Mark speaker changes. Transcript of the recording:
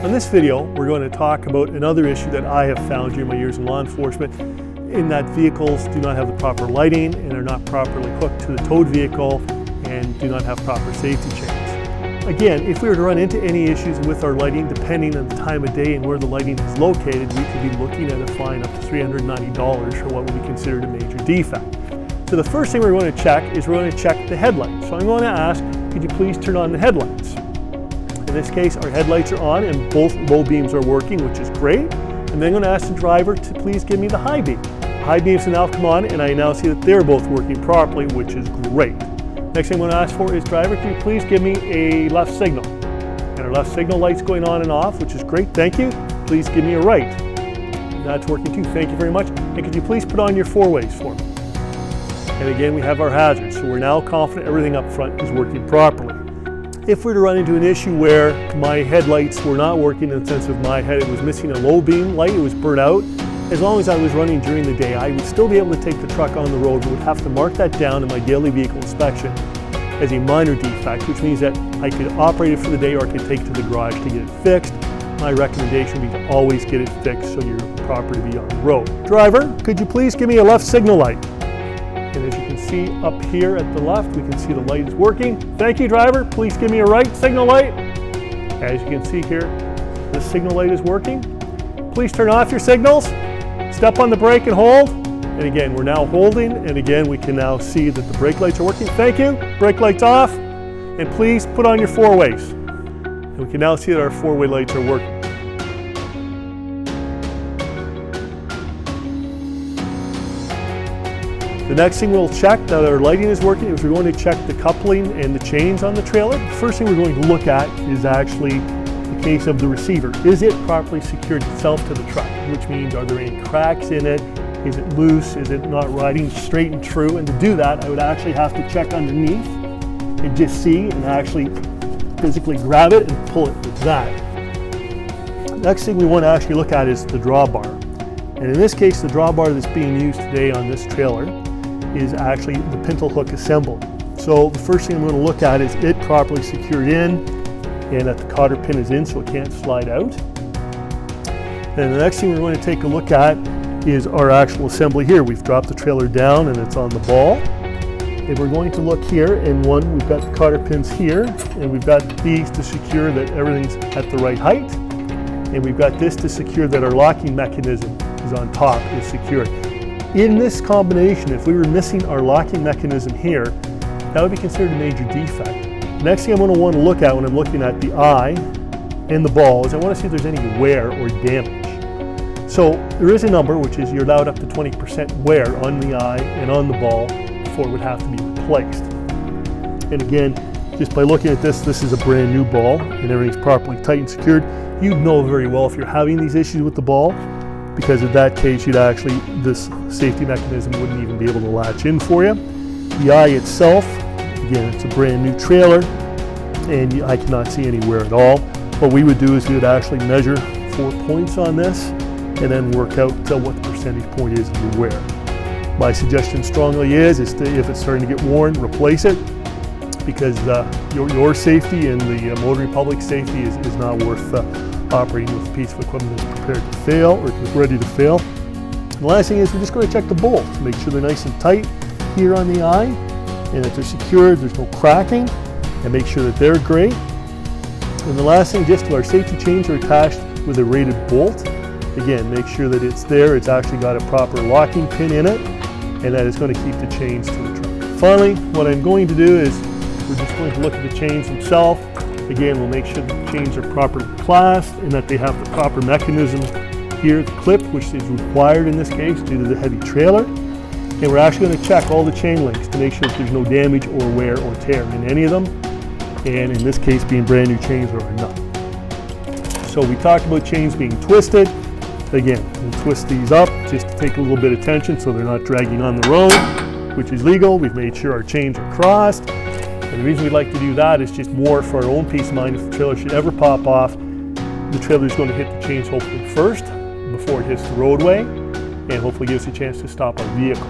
Speaker 1: On this video, we're going to talk about another issue that I have found during my years in law enforcement, in that vehicles do not have the proper lighting and are not properly hooked to the towed vehicle and do not have proper safety chains. Again, if we were to run into any issues with our lighting, depending on the time of day and where the lighting is located, we could be looking at a fine up to $390 for what would be considered a major defect. So the first thing we're going to check is we're going to check the headlights. So I'm going to ask, could you please turn on the headlights? In this case, our headlights are on and both low beams are working, which is great. And then I'm going to ask the driver to please give me the high beam. High beams have now come on and I now see that they're both working properly, which is great. Next thing I'm going to ask for is, driver, can you please give me a left signal? And our left signal light's going on and off, which is great, thank you. Please give me a right. And that's working too, thank you very much. And could you please put on your four-ways for me? And again, we have our hazards, so we're now confident everything up front is working properly. If we were to run into an issue where my headlights were not working in the sense of my head, it was missing a low beam light, it was burnt out, as long as I was running during the day, I would still be able to take the truck on the road, but would have to mark that down in my daily vehicle inspection as a minor defect, which means that I could operate it for the day or I could take it to the garage to get it fixed. My recommendation would be to always get it fixed so you're proper to be on the road. Driver, could you please give me a left signal light? And as you can see up here at the left, we can see the light is working. Thank you, driver. Please give me a right signal light. As you can see here, the signal light is working. Please turn off your signals. Step on the brake and hold. And again, we're now holding. And again, we can now see that the brake lights are working. Thank you. Brake lights off. And please put on your four-ways. And we can now see that our four-way lights are working. The next thing we'll check now that our lighting is working is we're going to check the coupling and the chains on the trailer. The first thing we're going to look at is actually the case of the receiver. Is it properly secured itself to the truck? Which means, are there any cracks in it? Is it loose? Is it not riding straight and true? And to do that, I would actually have to check underneath and just see and actually physically grab it and pull it with that. Next thing we want to actually look at is the drawbar. And in this case, the drawbar that's being used today on this trailer is actually the pintle hook assembly. So the first thing I'm going to look at is it properly secured in and that the cotter pin is in so it can't slide out. And the next thing we're going to take a look at is our actual assembly here. We've dropped the trailer down and it's on the ball. And we're going to look here, and one, we've got the cotter pins here, and we've got these to secure that everything's at the right height. And we've got this to secure that our locking mechanism is on top, is secured. In this combination, if we were missing our locking mechanism here, that would be considered a major defect. Next thing I'm going to want to look at when I'm looking at the eye and the ball is I want to see if there's any wear or damage. So there is a number, which is you're allowed up to 20% wear on the eye and on the ball before it would have to be replaced. And again, just by looking at this, this is a brand new ball and everything's properly tight and secured. You'd know very well if you're having these issues with the ball, because in that case, you'd actually, this safety mechanism wouldn't even be able to latch in for you. The eye itself, again, it's a brand new trailer, and I cannot see any wear at all. What we would do is we would actually measure 4 points on this, and then work out what the percentage point is of the wear. My suggestion strongly is to, if it's starting to get worn, replace it, because your safety and the motoring public safety is not worth operating with a piece of equipment that's prepared to fail or ready to fail. The last thing is we're just going to check the bolts, make sure they're nice and tight here on the eye and that they're secured, there's no cracking, and make sure that they're great. And the last thing, just our safety chains are attached with a rated bolt. Again, make sure that it's there, it's actually got a proper locking pin in it, and that it's going to keep the chains to the truck. Finally, what I'm going to do is we're just going to look at the chains themselves. Again, we'll make sure the chains are properly clasped and that they have the proper mechanism here, the clip, which is required in this case due to the heavy trailer. And we're actually going to check all the chain links to make sure that there's no damage or wear or tear in any of them. And in this case, being brand new chains or not. So we talked about chains being twisted. Again, we'll twist these up just to take a little bit of tension so they're not dragging on the road, which is legal. We've made sure our chains are crossed. And the reason we'd like to do that is just more for our own peace of mind. If the trailer should ever pop off, the trailer is going to hit the chains hopefully first before it hits the roadway, and hopefully give us a chance to stop our vehicle.